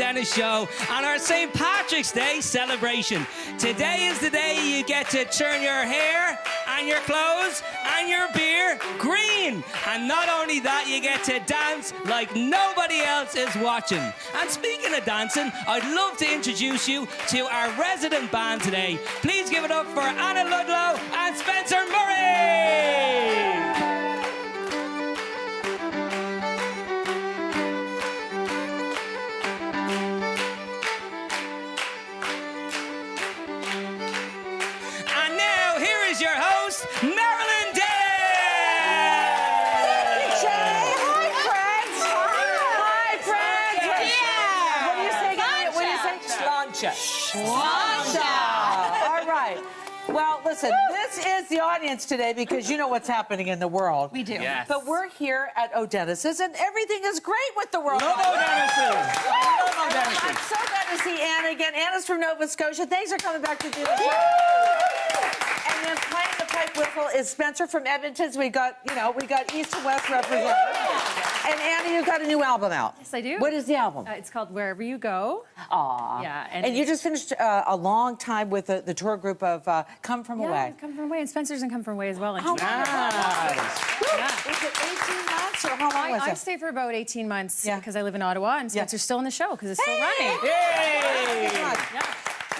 Denis show on our St. Patrick's Day celebration. Today is the day you get to turn your hair and your clothes and your beer green. And not only that, you get to dance like nobody else is watching. And speaking of dancing, I'd love to introduce you to our resident band today. Please give it up for Anna Ludlow and Spencer Murray. Your host, Marilyn, Denis! Hi, friends! Hi, friends! Yeah! What do you say? Slancha. Slancha! All right. Well, listen, this is the audience today because you know what's happening in the world. We do. Yes. But we're here at Denis's, and everything is great with the world. No, Denis's. I'm so glad to see Anna again. Anna's from Nova Scotia. Thanks for coming back to do the show. And then playing the pipe whistle is Spencer from Edmonton. So we got East and West represented. And Anna, you've got a new album out. Yes, I do. What is the album? It's called Wherever You Go. Aw. Yeah. And you just finished a long time with the tour group of Come From Away. Come From Away. And Spencer's in Come From Away as well. And Oh, she's- nice. Is it 18 months or how long was I it? stayed for about 18 months Yeah. because I live in Ottawa, and Spencer's still in the show because it's still running. Yay! Yeah.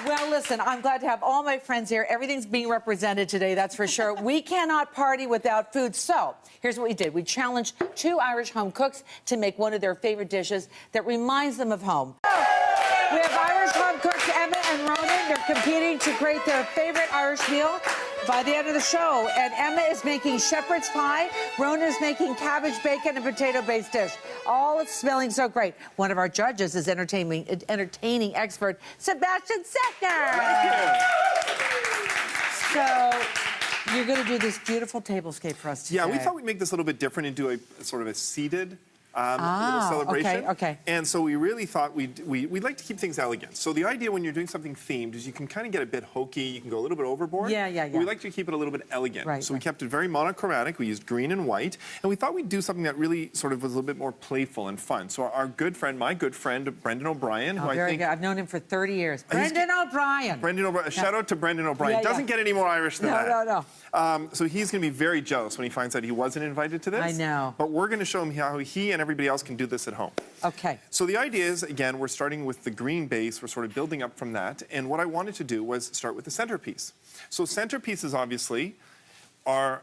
Well, listen, I'm glad to have all my friends here. Everything's being represented today, that's for sure. We cannot party without food. So here's what we did. We challenged 2 Irish home cooks to make one of their favorite dishes that reminds them of home. We have Irish home cooks Emma and Ronan. They're competing to create their favorite Irish meal by the end of the show. And Emma is making shepherd's pie. Ronan is making cabbage, bacon, and potato-based dish. All it's smelling so great. One of our judges is entertaining expert, Sebastian Seckner. So you're going to do this beautiful tablescape for us today. Yeah, we thought we'd make this a little bit different and do a sort of a seated little celebration. Okay. And so we really thought we'd like to keep things elegant. So the idea when you're doing something themed is you can kind of get a bit hokey, you can go a little bit overboard. Yeah. But we like to keep it a little bit elegant. Right, so we kept it very monochromatic. We used green and white. And we thought we'd do something that really sort of was a little bit more playful and fun. So our good friend, my good friend, Brendan O'Brien, who I very think... good. I've known him for 30 years. Brendan O'Brien. Brendan O'Brien. Shout out to Brendan O'Brien. Doesn't get any more Irish than that. No. So he's going to be very jealous when he finds out he wasn't invited to this. I know. But we're going to show him how he and everybody else can do this at home. Okay. So the idea is, again, we're starting with the green base. We're sort of building up from that. And what I wanted to do was start with the centerpiece. So centerpieces, obviously, are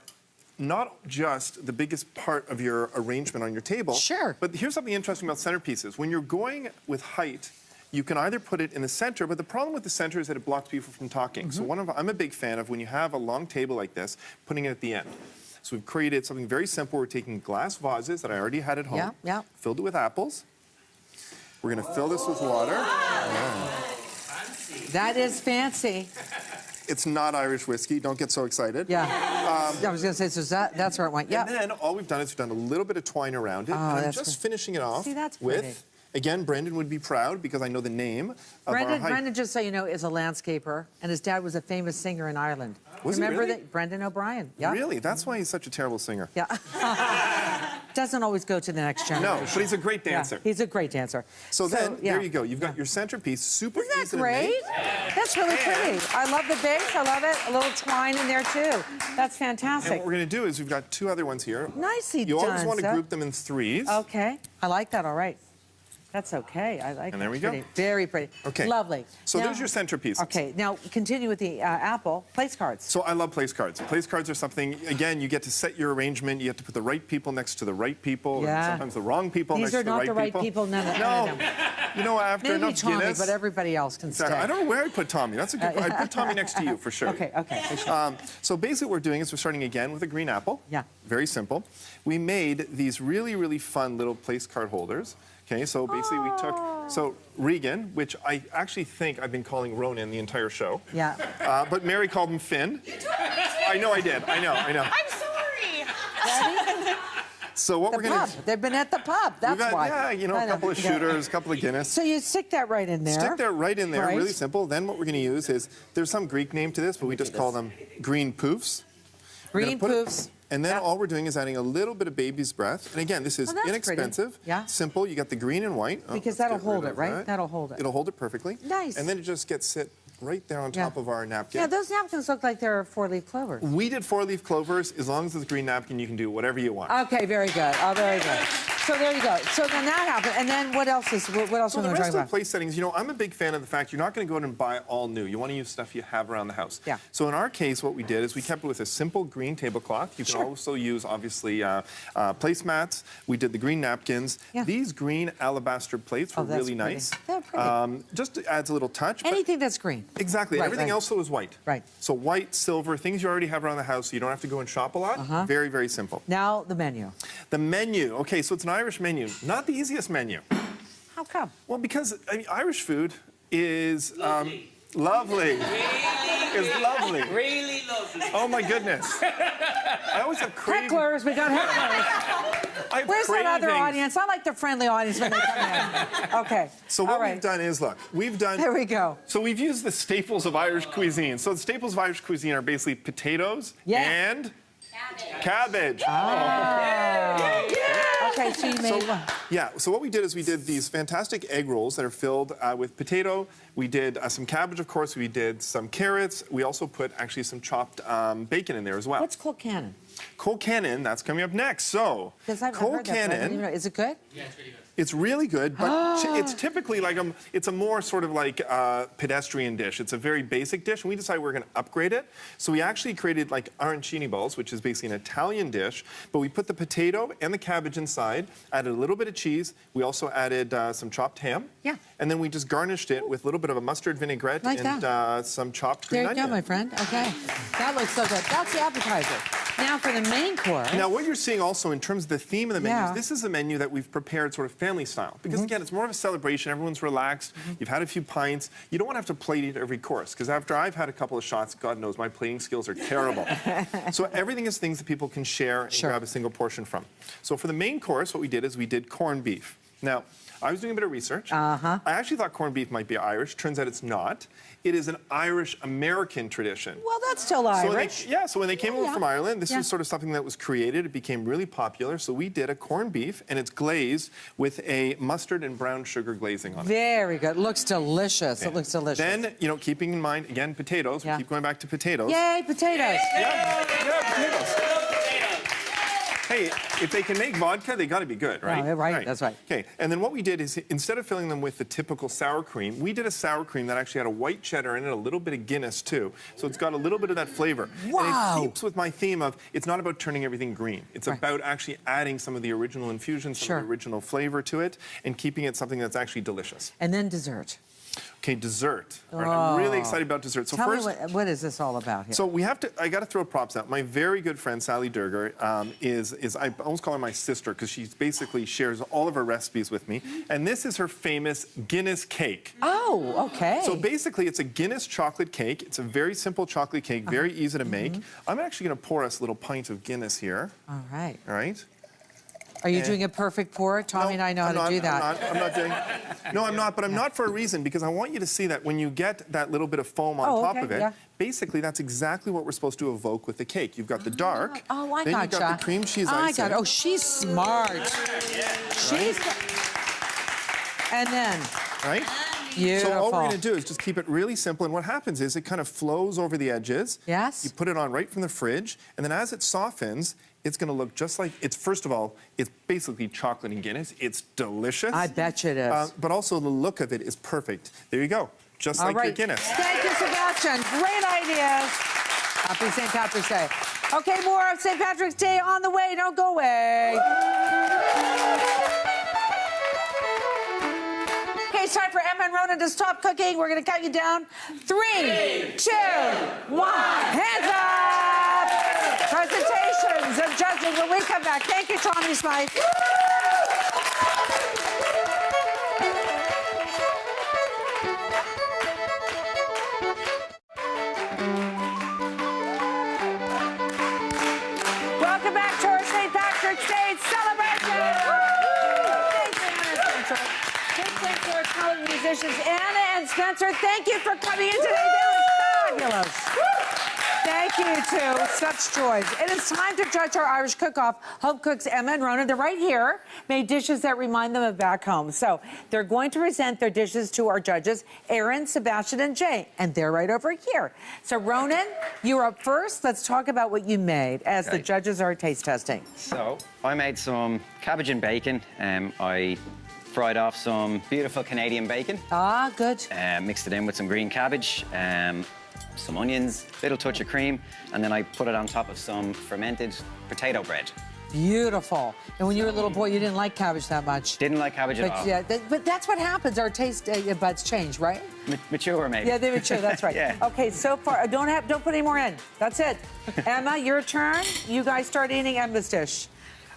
not just the biggest part of your arrangement on your table. Sure. But here's something interesting about centerpieces. When you're going with height, you can either put it in the center, but the problem with the center is that it blocks people from talking. So I'm a big fan of when you have a long table like this, putting it at the end. So we've created something very simple. We're taking glass vases that I already had at home, filled it with apples. We're going to fill this with water. That is fancy. It's not Irish whiskey. Don't get so excited. Yeah. I was going to say, so that's where it went. Yeah. And then all we've done is we've done a little bit of twine around it. And I'm just finishing it off with, again, Brendan would be proud because I know the name of Brendan, just so you know, is a landscaper, and his dad was a famous singer in Ireland. Was he Remember really? that? Brendan O'Brien. Yeah. Really? That's why he's such a terrible singer. Yeah. Doesn't always go to the next generation. No, but he's a great dancer. Yeah, he's a great dancer. So then, there you go. You've got your centerpiece, super Isn't that easy great? to make. That's really pretty. I love the base. I love it. A little twine in there, too. That's And fantastic. what we're going to do is we've got 2 other ones here. Nicely You done, always want to Seth. group them in 3s. Okay. I like that. All right. That's okay. I like it. And there we go. Pretty. Very pretty. Okay. Lovely. So Now- there's your centerpiece. Okay. Now, continue with the apple. Place cards. So I love place cards. Place cards are something, again, you get to set your arrangement. You have to put the right people next to the right people. Yeah. And sometimes the wrong people These next are to the not right the right people. people. No. You know, after Maybe enough Tommy, Guinness... but everybody else can stay. I don't know where I put Tommy. That's a good... I put Tommy next to you, for sure. Okay. For sure. So basically what we're doing is we're starting again with a green apple. Yeah. Very simple. We made these really, really fun little place card holders. Okay, so basically we took... So Regan, which I actually think I've been calling Ronan the entire show. Yeah. But Mary called him Finn. I know I did. I know. I'm sorry. Ready? So what we're going to... They've been at the pub. That's why. Yeah, you know, a couple of shooters, a couple of Guinness. So you stick that right in there. Stick that right in there, Right. really simple. Then what we're going to use is, there's some Greek name to this, but we just call them green poofs. Green poofs. And then all we're doing is adding a little bit of baby's breath. And again, this is that's inexpensive, pretty. simple. You got the green and white. Because let's that'll get rid hold of it, right? that. That'll hold it. It'll hold it perfectly. Nice. And then it just gets sit right there on top of our napkin. Yeah, those napkins look like they're 4-leaf clovers. We did 4-leaf clovers. As long as it's a green napkin, you can do whatever you want. Okay, very good. Oh, very good. So there you go. So then that happened. And then what else So are we the going to rest talk of the about? place settings, I'm a big fan of the fact you're not going to go out and buy all new. You want to use stuff you have around the house. Yeah. So in our case, what we did is we kept it with a simple green tablecloth. You can also use, obviously, placemats. We did the green napkins. Yeah. These green alabaster plates were that's really pretty. nice. They're pretty. Just adds a little touch. but- Anything that's green. Exactly. Right, Everything right. else was white. Right. So white, silver, things you already have around the house, so you don't have to go and shop a lot. Very, very simple. Now the menu. The menu. Okay, so it's an Irish menu. Not the easiest menu. How come? Well, because Irish food is lovely. It's lovely. Really lovely. Oh my goodness. I always have cravings. Hecklers, we got hecklers. I have Where's that other cravings. audience? I like the friendly audience when they come in. Okay. So All what right. we've done is, look, There we go. So we've used the staples of Irish cuisine. So the staples of Irish cuisine are basically potatoes and cabbage. Okay, so you made one. Yeah, so what we did is we did these fantastic egg rolls that are filled with potato. We did some cabbage, of course. We did some carrots. We also put actually some chopped bacon in there as well. What's Cold Cannon? Cold Cannon, that's coming up next. So, Because I've Cold heard that, but I didn't even Cannon, know. Is it good? it's really good, but it's typically like it's a more sort of like pedestrian dish. It's a very basic dish, and we decided we were going to upgrade it. So we actually created like arancini balls, which is basically an Italian dish, but we put the potato and the cabbage inside, added a little bit of cheese. We also added some chopped ham. Yeah. And then we just garnished it with a little bit of a mustard vinaigrette Like and some chopped green There you go, onion. my friend. Okay. That looks so good. That's the appetizer. Now for the main course. Now, what you're seeing also in terms of the theme of the menu, Yeah. is this is a menu that we've prepared sort of family style. Because again, it's more of a celebration. Everyone's relaxed. You've had a few pints. You don't want to have to plate eat every course. Because after I've had a couple of shots, God knows my plating skills are terrible. So everything is things that people can share and grab a single portion from. So for the main course, what we did is we did corned beef. Now, I was doing a bit of research. I actually thought corned beef might be Irish. Turns out it's not. It is an Irish-American tradition. Well, that's still Irish. So when they came over yeah. from Ireland, this Yeah. was sort of something that was created. It became really popular. So we did a corned beef, and it's glazed with a mustard and brown sugar glazing on it. Very good. Looks delicious. It looks delicious. Then, keeping in mind, again, potatoes. Yeah. We keep going back to potatoes. Yay, potatoes. Yeah, potatoes. Hey, if they can make vodka, they got to be good, right? Oh, right, that's right. Okay, and then what we did is instead of filling them with the typical sour cream, we did a sour cream that actually had a white cheddar in it, a little bit of Guinness too. So it's got a little bit of that flavor. Wow. And it keeps with my theme of it's not about turning everything green. It's about actually adding some of the original infusions, some of the original flavor to it, and keeping it something that's actually delicious. And then dessert. Okay, dessert. All right, I'm really excited about dessert. So Tell first, me what is this all about here? so I got to throw props out. My very good friend Sally Durger is I almost call her my sister because she basically shares all of her recipes with me. And this is her famous Guinness cake. Oh, okay. So basically, it's a Guinness chocolate cake. It's a very simple chocolate cake, very easy to make. I'm actually going to pour us a little pint of Guinness here. All right. All right. Are you doing a perfect pour? Tommy and I know how to do that. I'm not doing. No, I'm not. But I'm not for a reason because I want you to see that when you get that little bit of foam on top of it, basically that's exactly what we're supposed to evoke with the cake. You've got the dark. Oh, I then gotcha. you've got the cream cheese icing. I got it. Oh, she's smart. She's. And then. Right. Beautiful. So all we're going to do is just keep it really simple. And what happens is it kind of flows over the edges. Yes. You put it on right from the fridge, and then as it softens, it's going to look just like it's. First of all, it's basically chocolate and Guinness. It's delicious. I bet you it is. But also the look of it is perfect. There you go. Just like your Guinness. Thank you, Sebastian. Great ideas. Happy St. Patrick's Day. Okay, more of St. Patrick's Day on the way. Don't go away. Okay, it's time for Emma and Ronan to stop cooking. We're going to count you down. 3, 2, 1. Hands up! Presentations and judging when we come back. Thank you, Tommy Smythe. Welcome back to our St. Patrick's Day celebration. Thanks, Anna and Spencer. Big thanks to our talented musicians, Anna and Spencer. Thank you for coming in today. That was fabulous. Thank you two. Such joys. It is time to judge our Irish cook-off. Home cooks Emma and Ronan, they're right here, made dishes that remind them of back home. So they're going to present their dishes to our judges, Aaron, Sebastian, and Jay. And they're right over here. So Ronan, you're up first. Let's talk about what you made as the judges are taste testing. So I made some cabbage and bacon. I fried off some beautiful Canadian bacon. Ah, good. Mixed it in with some green cabbage, some onions, little touch of cream, and then I put it on top of some fermented potato bread. Beautiful. And when you were a little boy, you didn't like cabbage that much. Didn't like cabbage at all. Yeah, but that's what happens. Our taste buds change, right? Mature, maybe. Yeah, they mature. That's right. Yeah. Okay, so far, don't put any more in. That's it. Emma, your turn. You guys start eating Emma's dish.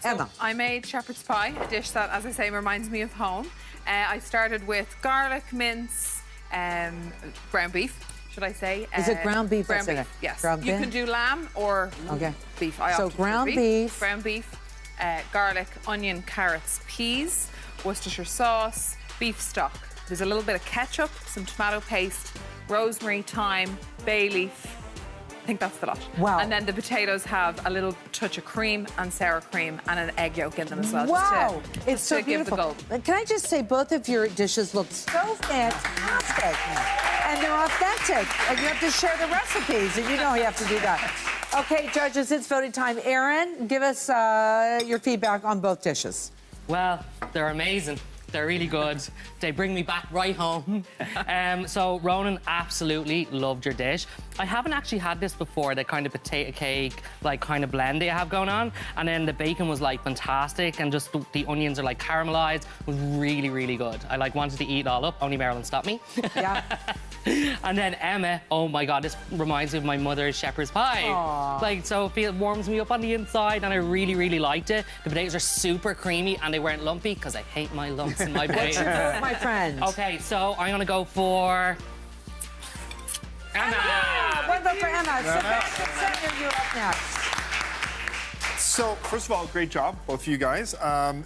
Emma. I made shepherd's pie, a dish that, as I say, reminds me of home. I started with garlic, mince, ground beef, should I say? Is it ground beef? Ground That's beef, it? yes. Ground You beef? can do lamb or beef. I So opted for ground beef. Ground beef, garlic, onion, carrots, peas, Worcestershire sauce, beef stock. There's a little bit of ketchup, some tomato paste, rosemary, thyme, bay leaf. I think that's the lot. Wow. And then the potatoes have a little touch of cream and sour cream and an egg yolk in them as well. Wow, just it's so to give the beautiful. gold. Can I just say, both of your dishes look so fantastic, and they're authentic. And you have to share the recipes, and you know you have to do that. Okay, judges, it's voting time. Aaron, give us your feedback on both dishes. Well, they're amazing. They're really good. They bring me back right home. So, Ronan, absolutely loved your dish. I haven't actually had this before, the kind of potato cake, like, kind of blend that you have going on. And then the bacon was, like, fantastic, and just the onions are, like, caramelized. It was really, really good. I, like, wanted to eat it all up. Only Marilyn stopped me. Yeah. And then Emma, oh my God, this reminds me of my mother's shepherd's pie. Aww. Like, so it warms me up on the inside, and I really, really liked it. The potatoes are super creamy, and they weren't lumpy, because I hate my lumps in my What's your potatoes. vote, my friend? Okay, so I'm gonna go for Emma. One vote for Emma. Sebastian Settner, you're up next. So, first of all, great job, both of you guys.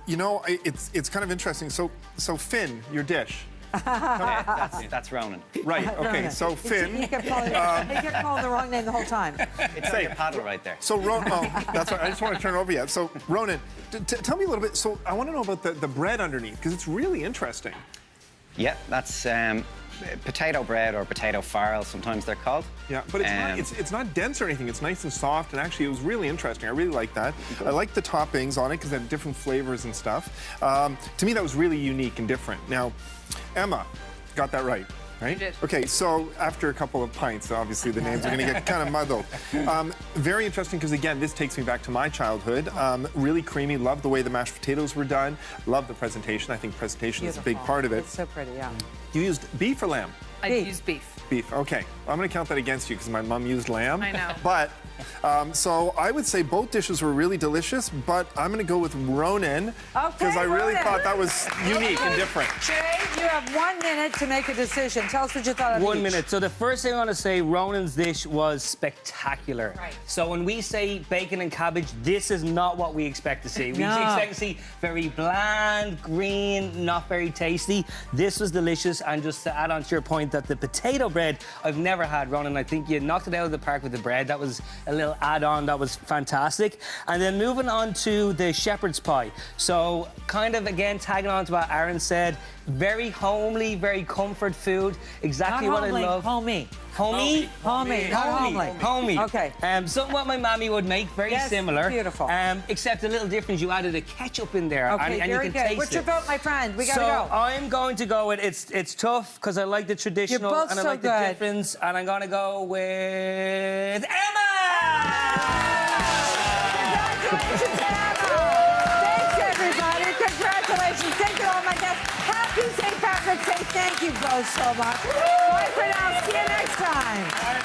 You know, it's kind of interesting. So Finn, your dish. That's Ronan. Right, okay, Ronan. so Finn. He kept calling the wrong name the whole time. It's like a paddle right there. So, that's right, I just want to turn it over yet. So, Ronan, tell me a little bit. So, I want to know about the bread underneath, because it's really interesting. Yeah, that's potato bread or potato farl, sometimes they're called. Yeah, but it's not dense or anything. It's nice and soft, and actually, it was really interesting. I really like that. I like the toppings on it because they have different flavors and stuff. To me, that was really unique and different. Now, Emma got that right. Right? You did. Okay, so after a couple of pints, obviously the names are going to get kind of muddled. Very interesting because, again, this takes me back to my childhood. Really creamy. Love the way the mashed potatoes were done. Love the presentation. I think presentation is a big part of it. It's so pretty, yeah. You used beef or lamb? I used beef. Beef, okay. I'm going to count that against you because my mom used lamb. I know. But, so I would say both dishes were really delicious, but I'm going to go with Ronan because I really thought that was unique and different. Jay, you have 1 minute to make a decision. Tell us what you thought of 1 each. minute. So the first thing I want to say, Ronan's dish was spectacular. Right. So when we say bacon and cabbage, this is not what we expect to see. We No. expect to see very bland, green, not very tasty. This was delicious. And just to add on to your point that the potato bread, I've never had, Ronan. I think you knocked it out of the park with the bread. That was a little add-on that was fantastic. And then moving on to the shepherd's pie. So kind of, again, tagging on to what Aaron said, very homely, very comfort food. Exactly Not what homely, I love. homey. Homey? Homey, not homely. Homey. Okay. Something what my mammy would make, very Yes, similar. beautiful. Except a little difference, you added a ketchup in there. Okay, and very you can good. taste What's your it. vote, my friend? We gotta So go. I'm going to go with, it's tough, because I like the traditional, both and I so like good. the difference, and I'm going to go with Emma! Congratulations, Emma! Thanks, everybody. Congratulations. Thank you, all my guests. Happy St. Patrick's Day. Thank you both so much. Bye for now. See you next time.